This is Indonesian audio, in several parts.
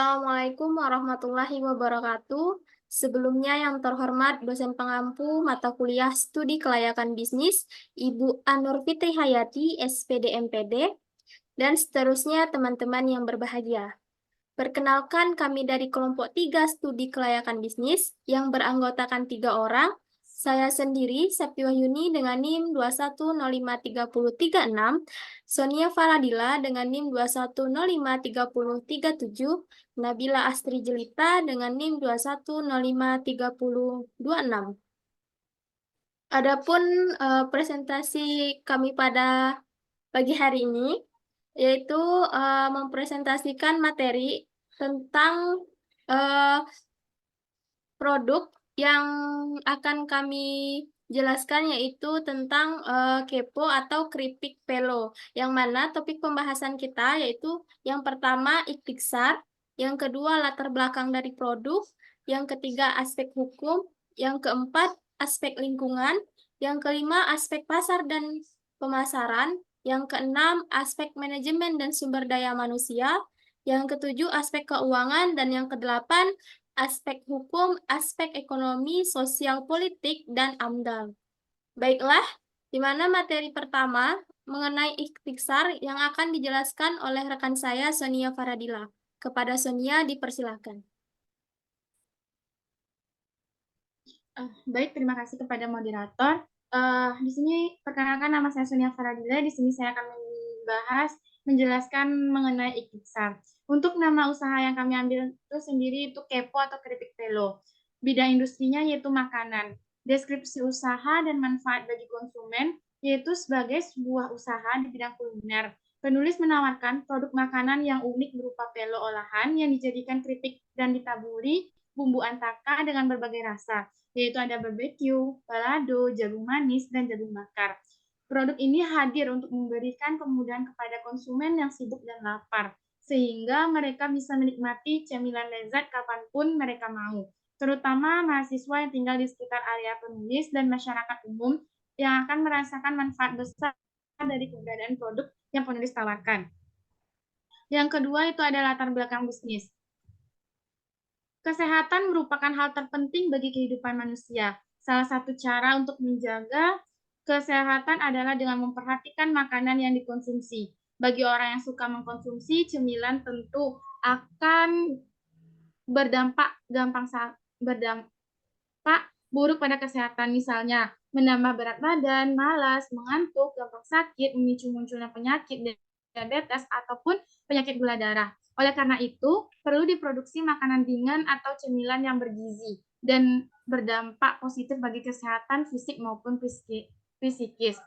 Assalamualaikum warahmatullahi wabarakatuh. Sebelumnya yang terhormat dosen pengampu mata kuliah studi kelayakan bisnis, Ibu Anur Fitri Hayati, SPD MPD, dan seterusnya teman-teman yang berbahagia. Perkenalkan kami dari kelompok 3 studi kelayakan bisnis yang beranggotakan 3 orang. Saya sendiri, Septi Wahyuni dengan NIM 2105336, Sonia Faradila dengan NIM 2105337, Nabila Astri Jelita dengan NIM 2105326. Adapun presentasi kami pada pagi hari ini yaitu mempresentasikan materi tentang eh, produk yang akan kami jelaskan yaitu tentang kepo atau keripik pelo, yang mana topik pembahasan kita yaitu yang pertama ikhtisar, yang kedua latar belakang dari produk, yang ketiga aspek hukum, yang keempat aspek lingkungan, yang kelima aspek pasar dan pemasaran, yang keenam aspek manajemen dan sumber daya manusia, yang ketujuh aspek keuangan, dan yang kedelapan aspek hukum, aspek ekonomi, sosial politik, dan AMDAL. Baiklah, di mana materi pertama mengenai ikhtisar yang akan dijelaskan oleh rekan saya Sonia Faradila. Kepada Sonia dipersilakan. Baik, terima kasih kepada moderator. Di sini perkenalkan nama saya Sonia Faradila. Di sini saya akan menjelaskan mengenai ikhtisar. Untuk nama usaha yang kami ambil itu sendiri itu kepo atau keripik pelo. Bidang industrinya yaitu makanan. Deskripsi usaha dan manfaat bagi konsumen yaitu sebagai sebuah usaha di bidang kuliner. Penulis menawarkan produk makanan yang unik berupa pelo olahan yang dijadikan keripik dan ditaburi bumbu antaka dengan berbagai rasa, yaitu ada barbecue, balado, jagung manis, dan jagung bakar. Produk ini hadir untuk memberikan kemudahan kepada konsumen yang sibuk dan lapar, sehingga mereka bisa menikmati cemilan lezat kapanpun mereka mau, terutama mahasiswa yang tinggal di sekitar area penulis dan masyarakat umum yang akan merasakan manfaat besar dari keberadaan produk yang penulis tawarkan. Yang kedua itu ada latar belakang bisnis. Kesehatan merupakan hal terpenting bagi kehidupan manusia. Salah satu cara untuk menjaga kesehatan adalah dengan memperhatikan makanan yang dikonsumsi. Bagi orang yang suka mengkonsumsi cemilan tentu akan berdampak buruk pada kesehatan, misalnya menambah berat badan, malas, mengantuk, gampang sakit, memicu munculnya penyakit diabetes ataupun penyakit gula darah. Oleh karena itu, perlu diproduksi makanan ringan atau cemilan yang bergizi dan berdampak positif bagi kesehatan fisik maupun psikis.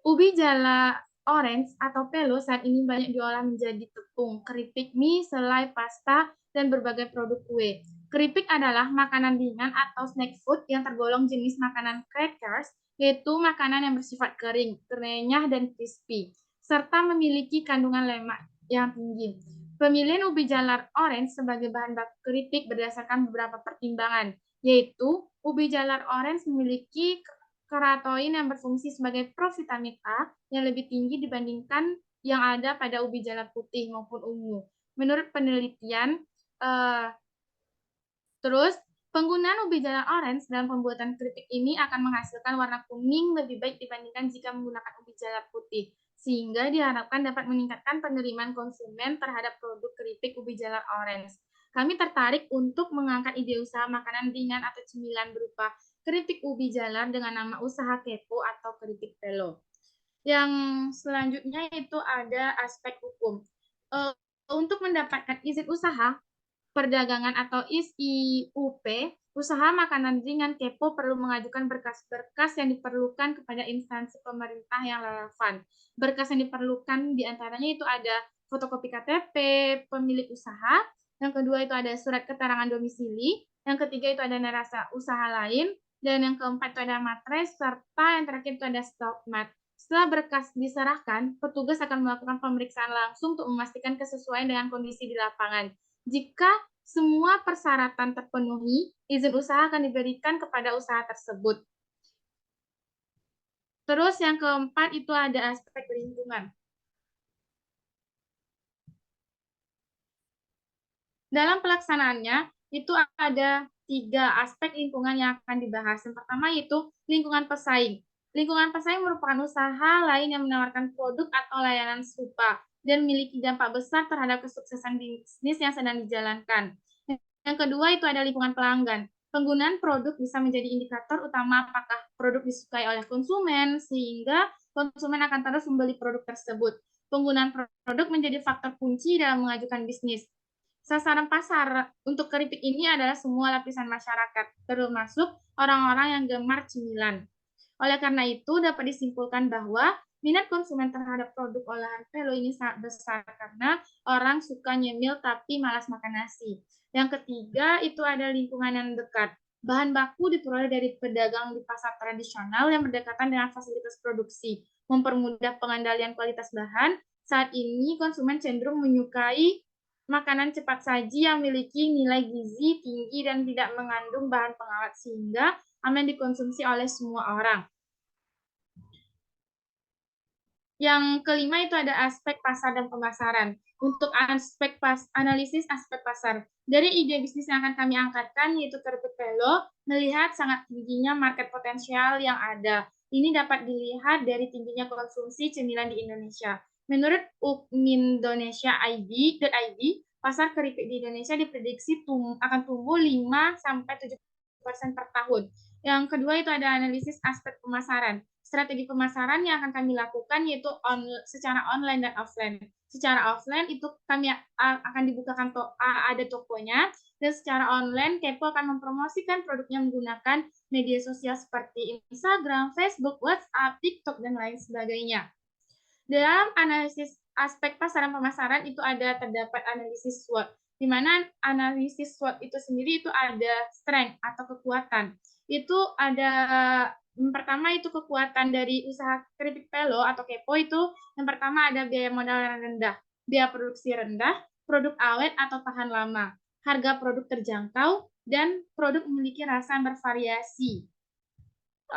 Ubi jala orange atau pelo saat ini banyak diolah menjadi tepung, keripik mie, selai, pasta, dan berbagai produk kue. Keripik adalah makanan ringan atau snack food yang tergolong jenis makanan crackers, yaitu makanan yang bersifat kering, renyah, dan crispy, serta memiliki kandungan lemak yang tinggi. Pemilihan ubi jalar orange sebagai bahan baku keripik berdasarkan beberapa pertimbangan, yaitu ubi jalar orange memiliki karotenoid yang berfungsi sebagai provitamin A yang lebih tinggi dibandingkan yang ada pada ubi jalar putih maupun ungu. Menurut penelitian, terus penggunaan ubi jalar orange dalam pembuatan keripik ini akan menghasilkan warna kuning lebih baik dibandingkan jika menggunakan ubi jalar putih, sehingga diharapkan dapat meningkatkan penerimaan konsumen terhadap produk keripik ubi jalar orange. Kami tertarik untuk mengangkat ide usaha makanan ringan atau cemilan berupa keripik ubi jalar dengan nama usaha kepo atau keripik pelo. Yang selanjutnya itu ada aspek hukum. Untuk mendapatkan izin usaha perdagangan atau IUP, usaha makanan ringan kepo perlu mengajukan berkas-berkas yang diperlukan kepada instansi pemerintah yang relevan. Berkas yang diperlukan diantaranya itu ada fotokopi KTP pemilik usaha, yang kedua itu ada surat keterangan domisili, yang ketiga itu ada narasi usaha lain, dan yang keempat itu ada matres, serta yang terakhir itu ada stokmat. Setelah berkas diserahkan, petugas akan melakukan pemeriksaan langsung untuk memastikan kesesuaian dengan kondisi di lapangan. Jika semua persyaratan terpenuhi, izin usaha akan diberikan kepada usaha tersebut. Terus yang keempat itu ada aspek lingkungan. Dalam pelaksanaannya, itu ada 3 aspek lingkungan yang akan dibahas. Yang pertama yaitu lingkungan pesaing. Lingkungan pesaing merupakan usaha lain yang menawarkan produk atau layanan serupa dan memiliki dampak besar terhadap kesuksesan bisnis yang sedang dijalankan. Yang kedua itu ada lingkungan pelanggan. Penggunaan produk bisa menjadi indikator utama apakah produk disukai oleh konsumen, sehingga konsumen akan terus membeli produk tersebut. Penggunaan produk menjadi faktor kunci dalam mengajukan bisnis. Sasaran pasar untuk keripik ini adalah semua lapisan masyarakat, termasuk orang-orang yang gemar cemilan. Oleh karena itu, dapat disimpulkan bahwa minat konsumen terhadap produk olahan pelo ini sangat besar karena orang suka nyemil tapi malas makan nasi. Yang ketiga, itu ada lingkungan yang dekat. Bahan baku diperoleh dari pedagang di pasar tradisional yang berdekatan dengan fasilitas produksi, mempermudah pengandalian kualitas bahan. Saat ini, konsumen cenderung menyukai makanan cepat saji yang memiliki nilai gizi tinggi dan tidak mengandung bahan pengawet sehingga aman dikonsumsi oleh semua orang. Yang kelima itu ada aspek pasar dan pemasaran. Untuk analisis aspek pasar, dari ide bisnis yang akan kami angkatkan yaitu keripik pelo, melihat sangat tingginya market potensial yang ada. Ini dapat dilihat dari tingginya konsumsi cemilan di Indonesia. Menurut ukmindonesia.id, pasar keripik di Indonesia diprediksi akan tumbuh 5-7% per tahun. Yang kedua itu ada analisis aspek pemasaran. Strategi pemasaran yang akan kami lakukan yaitu secara online dan offline. Secara offline itu kami akan dibukakan ada tokonya, dan secara online Kepo akan mempromosikan produknya menggunakan media sosial seperti Instagram, Facebook, WhatsApp, TikTok, dan lain sebagainya. Dalam analisis aspek pasaran pemasaran itu terdapat analisis SWOT, di mana analisis SWOT itu sendiri itu ada strength atau kekuatan. Itu ada yang pertama itu kekuatan dari usaha keripik pelo atau Kepo itu yang pertama ada biaya modal yang rendah, biaya produksi rendah, produk awet atau tahan lama, harga produk terjangkau, dan produk memiliki rasa yang bervariasi.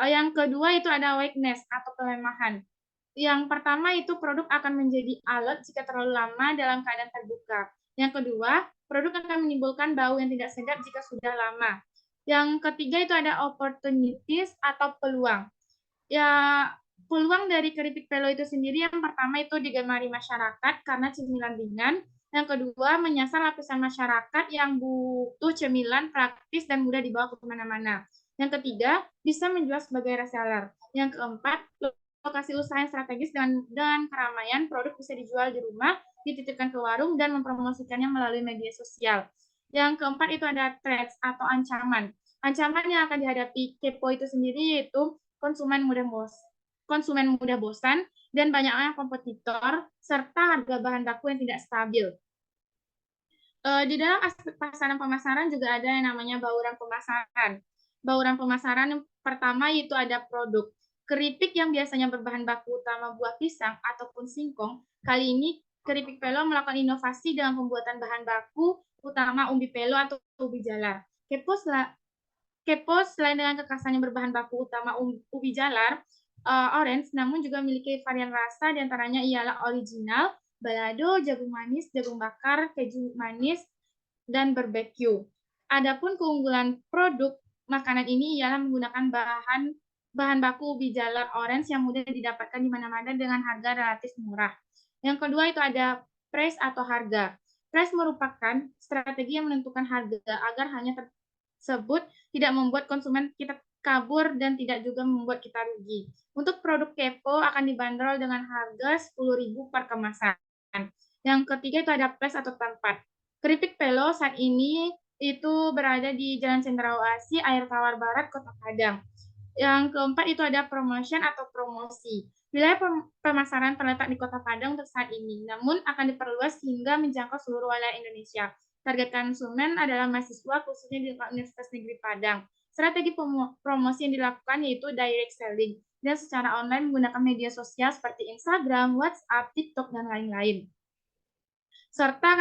Yang kedua itu ada weakness atau kelemahan. Yang pertama itu produk akan menjadi alot jika terlalu lama dalam keadaan terbuka. Yang kedua, produk akan menimbulkan bau yang tidak sedap jika sudah lama. Yang ketiga itu ada opportunities atau peluang. Ya, peluang dari keripik pelo itu sendiri yang pertama itu digemari masyarakat karena cemilan ringan. Yang kedua, menyasar lapisan masyarakat yang butuh cemilan praktis dan mudah dibawa ke mana-mana. Yang ketiga, bisa menjual sebagai reseller. Yang keempat, lokasi usaha yang strategis dengan keramaian, produk bisa dijual di rumah, dititipkan ke warung, dan mempromosikannya melalui media sosial. Yang keempat itu ada threats atau ancaman. Ancaman yang akan dihadapi Kepo itu sendiri yaitu konsumen mudah bosan, dan banyaknya kompetitor, serta harga bahan baku yang tidak stabil. Di dalam aspek pasaran pemasaran juga ada yang namanya bauran pemasaran. Bauran pemasaran yang pertama yaitu ada produk. Keripik yang biasanya berbahan baku utama buah pisang ataupun singkong, kali ini Keripik Pelo melakukan inovasi dengan pembuatan bahan baku utama umbi pelo atau ubi jalar. Kepo selain dengan kekhasannya berbahan baku utama ubi jalar, orange, namun juga memiliki varian rasa diantaranya ialah original, balado, jagung manis, jagung bakar, keju manis, dan barbecue. Adapun keunggulan produk makanan ini ialah menggunakan bahan baku ubi jalar orange yang mudah didapatkan di mana-mana dengan harga relatif murah. Yang kedua itu ada price atau harga. Price merupakan strategi yang menentukan harga agar hanya tersebut tidak membuat konsumen kita kabur dan tidak juga membuat kita rugi. Untuk produk Kepo akan dibanderol dengan harga 10.000 per kemasan. Yang ketiga itu ada price atau tempat. Keripik Pelo saat ini itu berada di Jalan Cendrawasih, Air Tawar Barat, Kota Padang. Yang keempat itu ada promotion atau promosi. Wilayah pemasaran terletak di Kota Padang untuk saat ini, namun akan diperluas hingga menjangkau seluruh wilayah Indonesia. Target konsumen adalah mahasiswa, khususnya di Universitas Negeri Padang. Strategi promosi yang dilakukan yaitu direct selling, dan secara online menggunakan media sosial seperti Instagram, WhatsApp, TikTok, dan lain-lain. Serta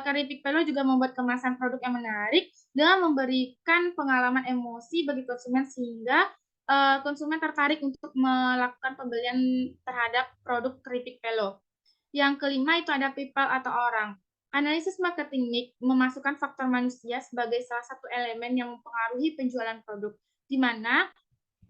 Keripik Pelo juga membuat kemasan produk yang menarik dengan memberikan pengalaman emosi bagi konsumen sehingga konsumen tertarik untuk melakukan pembelian terhadap produk Keripik Pelo. Yang kelima itu ada people atau orang. Analisis marketing mix memasukkan faktor manusia sebagai salah satu elemen yang mempengaruhi penjualan produk, di mana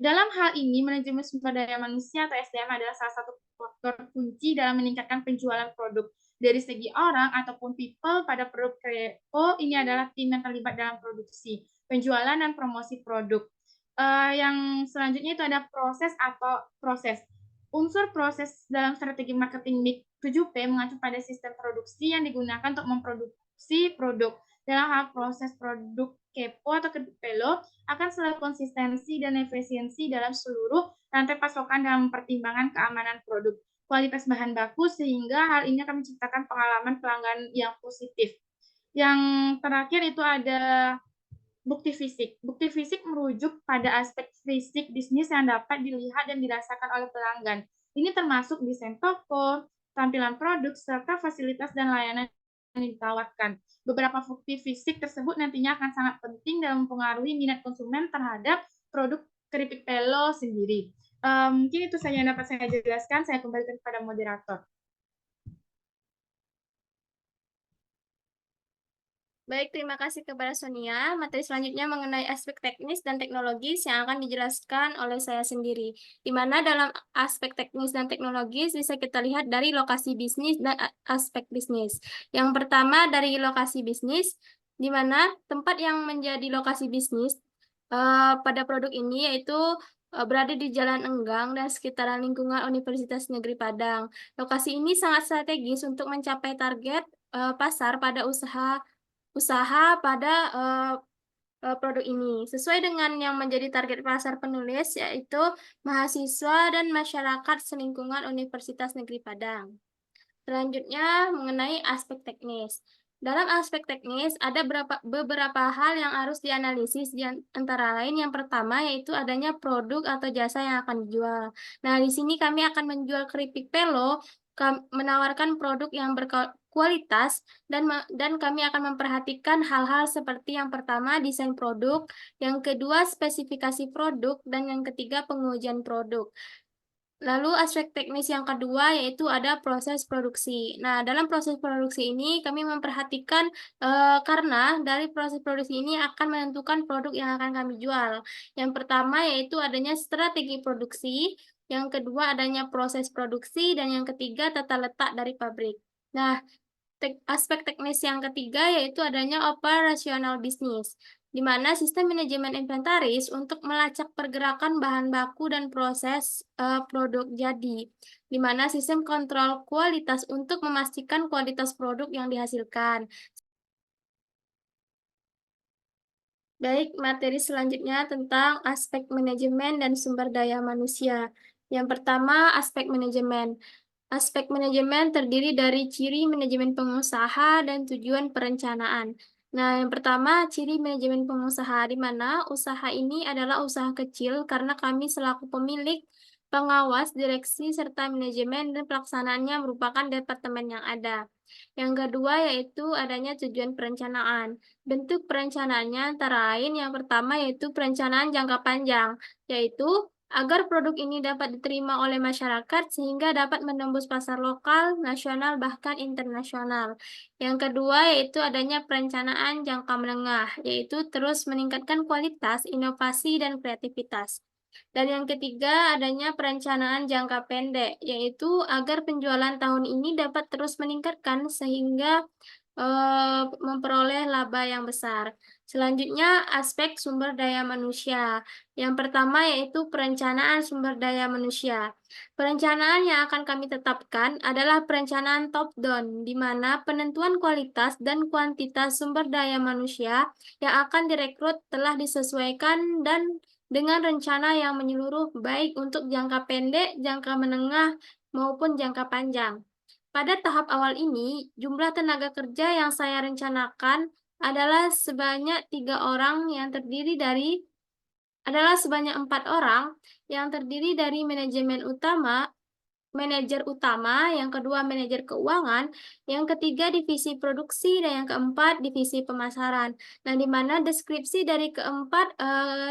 dalam hal ini manajemen sumber daya manusia atau SDM adalah salah satu faktor kunci dalam meningkatkan penjualan produk. Dari segi orang ataupun people pada produk Kreo, ini adalah tim yang terlibat dalam produksi, penjualan dan promosi produk. Yang selanjutnya itu ada proses atau proses. Unsur proses dalam strategi marketing mix 7P mengacu pada sistem produksi yang digunakan untuk memproduksi produk. Dalam hal proses produk Kepo atau Kedupelo akan selalu konsistensi dan efisiensi dalam seluruh rantai pasokan dalam pertimbangan keamanan produk, kualitas bahan baku, sehingga hal ini akan menciptakan pengalaman pelanggan yang positif. Yang terakhir itu ada bukti fisik. Bukti fisik merujuk pada aspek fisik bisnis yang dapat dilihat dan dirasakan oleh pelanggan. Ini termasuk desain toko, tampilan produk, serta fasilitas dan layanan yang ditawarkan. Beberapa bukti fisik tersebut nantinya akan sangat penting dalam mempengaruhi minat konsumen terhadap produk keripik pelo sendiri. Mungkin itu saja yang dapat saya jelaskan. Saya kembalikan kepada moderator. Baik, terima kasih kepada Sonia. Materi selanjutnya mengenai aspek teknis dan teknologis yang akan dijelaskan oleh saya sendiri. Di mana dalam aspek teknis dan teknologis bisa kita lihat dari lokasi bisnis dan aspek bisnis. Yang pertama dari lokasi bisnis, di mana tempat yang menjadi lokasi bisnis pada produk ini yaitu berada di Jalan Enggang dan sekitaran lingkungan Universitas Negeri Padang. Lokasi ini sangat strategis untuk mencapai target pasar pada usaha pada produk ini sesuai dengan yang menjadi target pasar penulis yaitu mahasiswa dan masyarakat selingkungan Universitas Negeri Padang. Selanjutnya mengenai aspek teknis. Dalam aspek teknis ada beberapa hal yang harus dianalisis, di antara lain yang pertama yaitu adanya produk atau jasa yang akan dijual. Nah, di sini kami akan menjual keripik pelo, menawarkan produk yang berkualitas dan kami akan memperhatikan hal-hal seperti yang pertama desain produk, yang kedua spesifikasi produk, dan yang ketiga pengujian produk. Lalu aspek teknis yang kedua yaitu ada proses produksi. Nah, dalam proses produksi ini kami memperhatikan karena dari proses produksi ini akan menentukan produk yang akan kami jual. Yang pertama yaitu adanya strategi produksi, yang kedua adanya proses produksi, dan yang ketiga tata letak dari pabrik. Nah, aspek teknis yang ketiga yaitu adanya operasional bisnis, di mana sistem manajemen inventaris untuk melacak pergerakan bahan baku dan proses produk jadi, di mana sistem kontrol kualitas untuk memastikan kualitas produk yang dihasilkan. Baik, materi selanjutnya tentang aspek manajemen dan sumber daya manusia. Yang pertama, aspek manajemen. Aspek manajemen terdiri dari ciri manajemen pengusaha dan tujuan perencanaan. Nah, yang pertama, ciri manajemen pengusaha, di mana usaha ini adalah usaha kecil karena kami selaku pemilik, pengawas, direksi, serta manajemen dan pelaksanaannya merupakan departemen yang ada. Yang kedua yaitu adanya tujuan perencanaan. Bentuk perencanaannya antara lain yang pertama yaitu perencanaan jangka panjang, yaitu agar produk ini dapat diterima oleh masyarakat sehingga dapat menembus pasar lokal, nasional, bahkan internasional. Yang kedua yaitu adanya perencanaan jangka menengah, yaitu terus meningkatkan kualitas, inovasi, dan kreativitas. Dan yang ketiga adanya perencanaan jangka pendek, yaitu agar penjualan tahun ini dapat terus meningkatkan sehingga memperoleh laba yang besar. Selanjutnya, aspek sumber daya manusia. Yang pertama yaitu perencanaan sumber daya manusia. Perencanaan yang akan kami tetapkan adalah perencanaan top-down, di mana penentuan kualitas dan kuantitas sumber daya manusia yang akan direkrut telah disesuaikan dan dengan rencana yang menyeluruh baik untuk jangka pendek, jangka menengah, maupun jangka panjang. Pada tahap awal ini, jumlah tenaga kerja yang saya rencanakan adalah sebanyak 3 orang yang terdiri dari adalah sebanyak 4 orang yang terdiri dari manajemen utama, manajer utama, yang kedua manajer keuangan, yang ketiga divisi produksi, dan yang keempat divisi pemasaran. Nah, di mana deskripsi dari keempat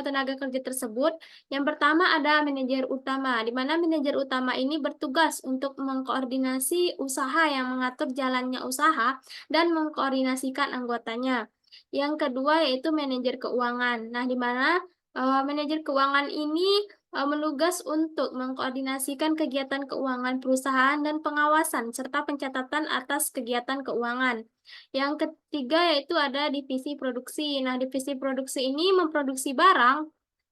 tenaga kerja tersebut, yang pertama ada manajer utama, di mana manajer utama ini bertugas untuk mengkoordinasi usaha yang mengatur jalannya usaha dan mengkoordinasikan anggotanya. Yang kedua yaitu manajer keuangan. Nah, di mana manajer keuangan ini menugas untuk mengkoordinasikan kegiatan keuangan perusahaan dan pengawasan, serta pencatatan atas kegiatan keuangan. Yang ketiga yaitu ada divisi produksi. Nah, divisi produksi ini memproduksi barang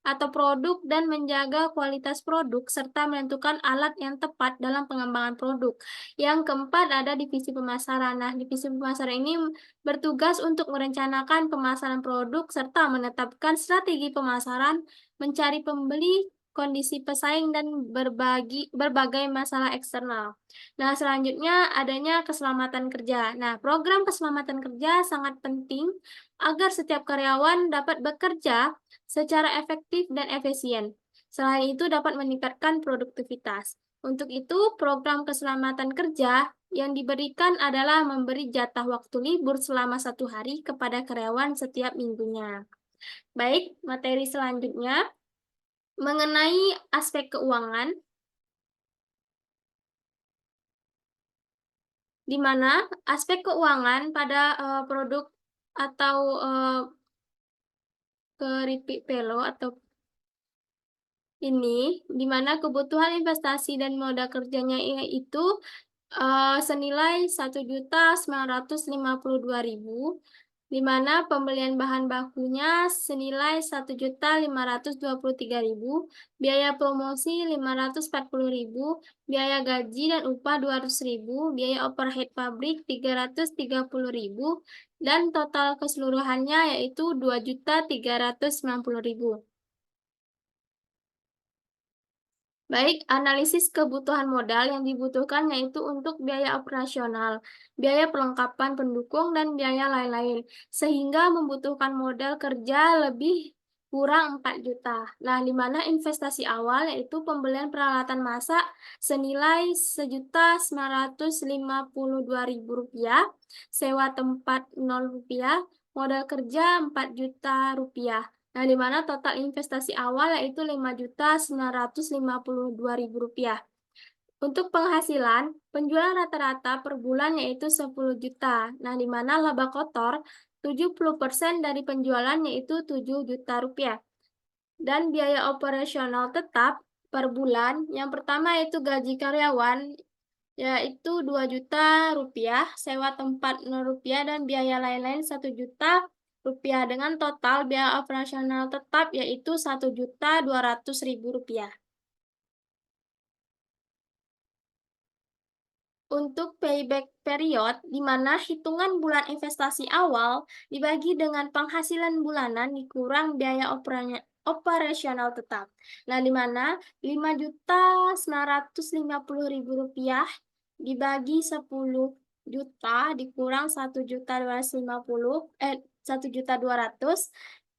atau produk dan menjaga kualitas produk, serta menentukan alat yang tepat dalam pengembangan produk. Yang keempat ada divisi pemasaran. Nah, divisi pemasaran ini bertugas untuk merencanakan pemasaran produk, serta menetapkan strategi pemasaran, mencari pembeli, kondisi pesaing, dan berbagai masalah eksternal. Nah, selanjutnya adanya keselamatan kerja. Nah, program keselamatan kerja sangat penting agar setiap karyawan dapat bekerja secara efektif dan efisien. Selain itu dapat meningkatkan produktivitas. Untuk itu, program keselamatan kerja yang diberikan adalah memberi jatah waktu libur selama 1 hari kepada karyawan setiap minggunya. Baik, materi selanjutnya mengenai aspek keuangan, di mana aspek keuangan pada produk atau keripik pelo atau ini, di mana kebutuhan investasi dan modal kerjanya yaitu senilai 1.952.000, di mana pembelian bahan bakunya senilai 1.523.000, biaya promosi 540.000, biaya gaji dan upah 200.000, biaya overhead pabrik 330.000, dan total keseluruhannya yaitu 2.390.000. Baik, analisis kebutuhan modal yang dibutuhkan yaitu untuk biaya operasional, biaya perlengkapan pendukung, dan biaya lain-lain, sehingga membutuhkan modal kerja lebih kurang 4 juta. Nah, di mana investasi awal yaitu pembelian peralatan masak senilai Rp1.952.000, sewa tempat Rp0, modal kerja Rp4 juta. Nah, di mana total investasi awal yaitu Rp5.952.000. Untuk penghasilan, penjualan rata-rata per bulan yaitu 10 juta. Nah, di mana laba kotor 70% dari penjualan yaitu 7 juta rupiah. Dan biaya operasional tetap per bulan, yang pertama yaitu gaji karyawan yaitu 2 juta rupiah, sewa tempat Rp0, dan biaya lain-lain 1 juta rupiah, dengan total biaya operasional tetap yaitu Rp1.200.000. Untuk payback period, di mana hitungan bulan investasi awal dibagi dengan penghasilan bulanan dikurang biaya operasional tetap. Nah, di mana Rp5.950.000 dibagi 10 juta dikurang 1.200.000,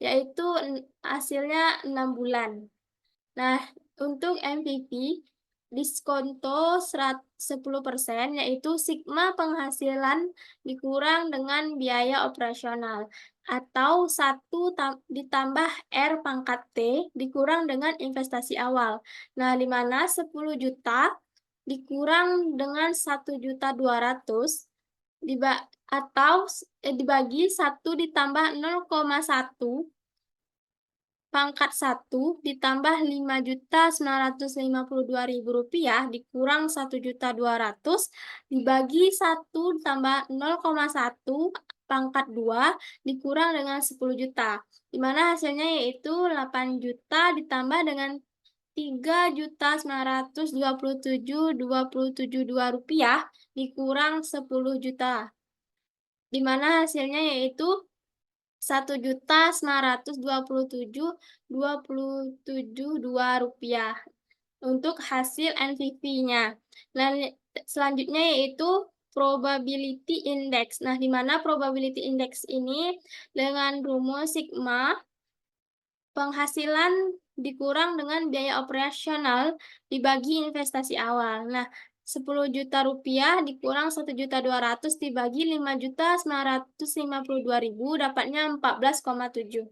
yaitu hasilnya 6 bulan. Nah, untuk MVP, diskonto 10%, yaitu sigma penghasilan dikurang dengan biaya operasional, atau 1 ditambah R pangkat T dikurang dengan investasi awal. Nah, di mana 10 juta dikurang dengan 1.200.000 atau dibagi 1 ditambah 0,1 pangkat 1 ditambah Rp5.952.000 dikurang 1.200.000 dibagi 1 tambah 0,1 pangkat 2 dikurang dengan 10 juta, di mana hasilnya yaitu 8 juta ditambah dengan Rp3.927.272 dikurang 10 juta, di mana hasilnya yaitu 1.927.272 rupiah untuk hasil NPV-nya. Nah, selanjutnya yaitu probability index. Nah, di mana probability index ini dengan rumus sigma penghasilan dikurang dengan biaya operasional dibagi investasi awal. Nah, 10 juta rupiah dikurang 1.200.000 dibagi 5.952.000 dapatnya 14,7.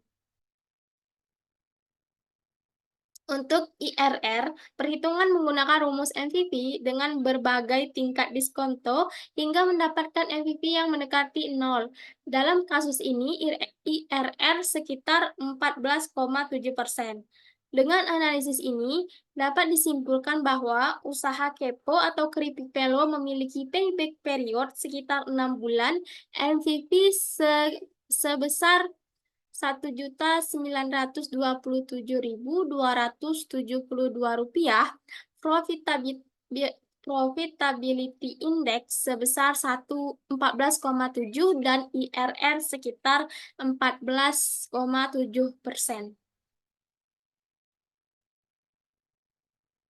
Untuk IRR, perhitungan menggunakan rumus MVP dengan berbagai tingkat diskonto hingga mendapatkan MVP yang mendekati 0. Dalam kasus ini, IRR sekitar 14,7%. Dengan analisis ini, dapat disimpulkan bahwa usaha kepo atau keripik pelo memiliki payback period sekitar 6 bulan, MVP sebesar 1.927.272 rupiah, profitability index sebesar 14,7 dan IRR sekitar 14,7%.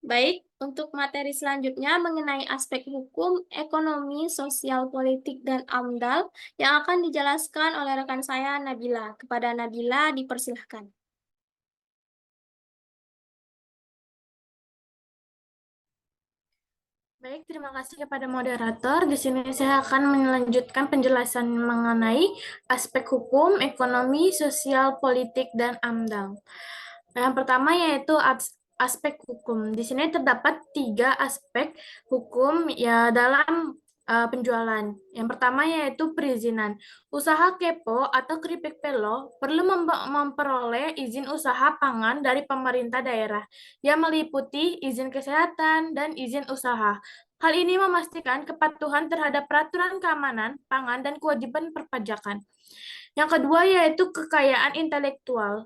Baik, untuk materi selanjutnya mengenai aspek hukum, ekonomi, sosial, politik, dan AMDAL yang akan dijelaskan oleh rekan saya Nabila. Kepada Nabila dipersilahkan. Baik, terima kasih kepada moderator. Di sini saya akan melanjutkan penjelasan mengenai aspek hukum, ekonomi, sosial, politik, dan AMDAL. Yang pertama yaitu aspek hukum. Di sini terdapat tiga aspek hukum ya dalam penjualan. Yang pertama yaitu perizinan. Usaha kepo atau keripik pelo perlu memperoleh izin usaha pangan dari pemerintah daerah yang meliputi izin kesehatan dan izin usaha. Hal ini memastikan kepatuhan terhadap peraturan keamanan pangan dan kewajiban perpajakan. Yang kedua yaitu kekayaan intelektual.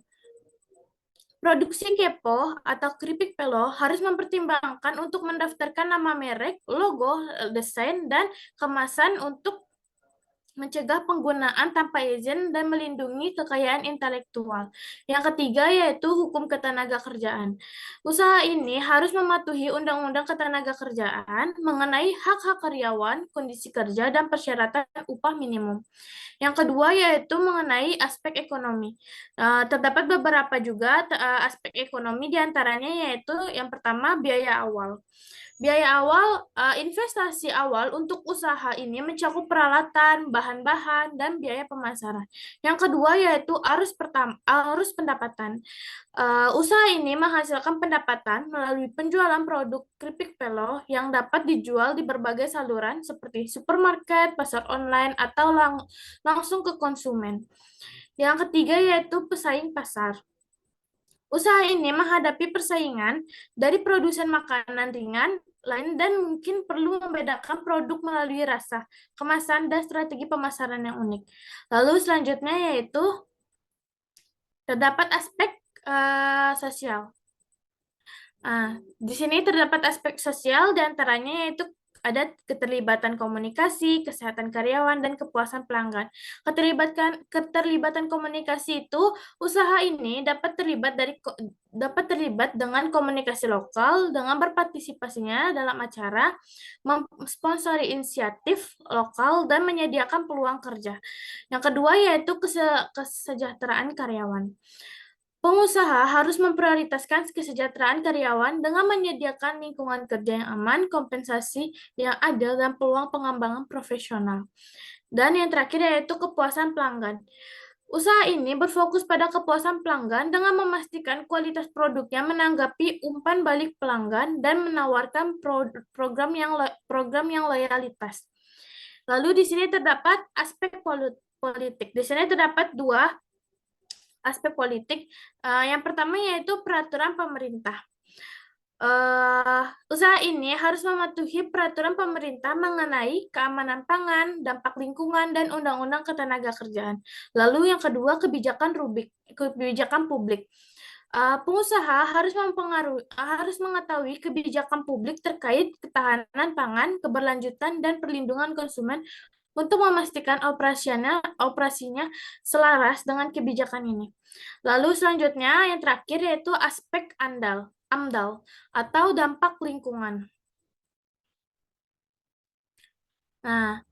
Produksi kepo atau keripik pelo harus mempertimbangkan untuk mendaftarkan nama merek, logo, desain, dan kemasan untuk mencegah penggunaan tanpa izin dan melindungi kekayaan intelektual. Yang ketiga yaitu hukum ketenagakerjaan. Usaha ini harus mematuhi Undang-Undang Ketenagakerjaan mengenai hak-hak karyawan, kondisi kerja, dan persyaratan upah minimum. Yang kedua yaitu mengenai aspek ekonomi. Terdapat beberapa juga aspek ekonomi diantaranya yaitu yang pertama biaya awal. Biaya awal, investasi awal untuk usaha ini mencakup peralatan, bahan-bahan, dan biaya pemasaran. Yang kedua yaitu arus pendapatan. Usaha ini menghasilkan pendapatan melalui penjualan produk keripik pelo yang dapat dijual di berbagai saluran seperti supermarket, pasar online, atau langsung ke konsumen. Yang ketiga yaitu pesaing pasar. Usaha ini menghadapi persaingan dari produsen makanan ringan lain dan mungkin perlu membedakan produk melalui rasa, kemasan, dan strategi pemasaran yang unik. Lalu selanjutnya yaitu terdapat aspek sosial. Di sini terdapat aspek sosial diantaranya yaitu ada keterlibatan komunikasi, kesehatan karyawan, dan kepuasan pelanggan. Keterlibatan komunikasi itu usaha ini dapat terlibat dengan komunikasi lokal dengan berpartisipasinya dalam acara, memsponsori inisiatif lokal, dan menyediakan peluang kerja. Yang kedua yaitu kesejahteraan karyawan. Pengusaha harus memprioritaskan kesejahteraan karyawan dengan menyediakan lingkungan kerja yang aman, kompensasi yang adil, dan peluang pengembangan profesional. Dan yang terakhir yaitu kepuasan pelanggan. Usaha ini berfokus pada kepuasan pelanggan dengan memastikan kualitas produknya menanggapi umpan balik pelanggan dan menawarkan program yang loyalitas. Lalu di sini terdapat aspek politik. Di sini terdapat dua aspek politik. Yang pertama yaitu peraturan pemerintah. Usaha ini harus mematuhi peraturan pemerintah mengenai keamanan pangan, dampak lingkungan, dan undang-undang ketenagakerjaan. Lalu yang kedua kebijakan publik. Pengusaha harus mengetahui kebijakan publik terkait ketahanan pangan, keberlanjutan, dan perlindungan konsumen untuk memastikan operasinya selaras dengan kebijakan ini. Lalu selanjutnya yang terakhir yaitu aspek AMDAL atau dampak lingkungan. Nah,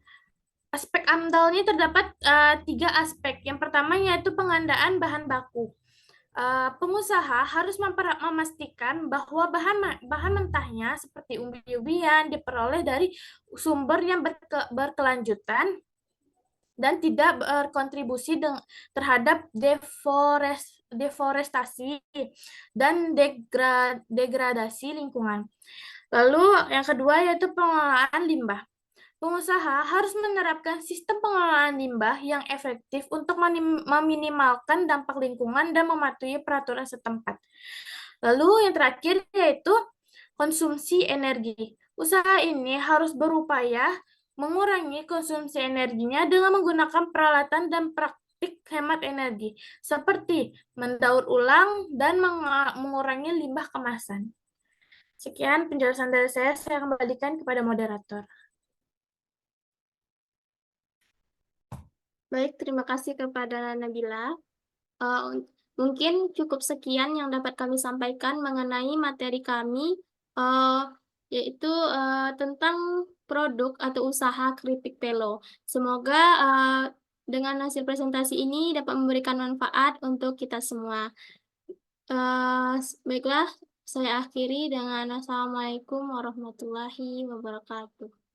aspek AMDAL ini terdapat tiga aspek. Yang pertama yaitu pengandaan bahan baku. Pengusaha harus memastikan bahwa bahan mentahnya seperti umbi-umbian diperoleh dari sumber yang berkelanjutan dan tidak berkontribusi terhadap deforestasi dan degradasi lingkungan. Lalu yang kedua yaitu pengelolaan limbah. Pengusaha harus menerapkan sistem pengelolaan limbah yang efektif untuk meminimalkan dampak lingkungan dan mematuhi peraturan setempat. Lalu yang terakhir yaitu konsumsi energi. Usaha ini harus berupaya mengurangi konsumsi energinya dengan menggunakan peralatan dan praktik hemat energi, seperti mendaur ulang dan mengurangi limbah kemasan. Sekian penjelasan dari saya kembalikan kepada moderator. Baik, terima kasih kepada Nabila. Mungkin cukup sekian yang dapat kami sampaikan mengenai materi kami, yaitu tentang produk atau usaha keripik Pelo. Semoga dengan hasil presentasi ini dapat memberikan manfaat untuk kita semua. Baiklah, saya akhiri dengan Assalamualaikum warahmatullahi wabarakatuh.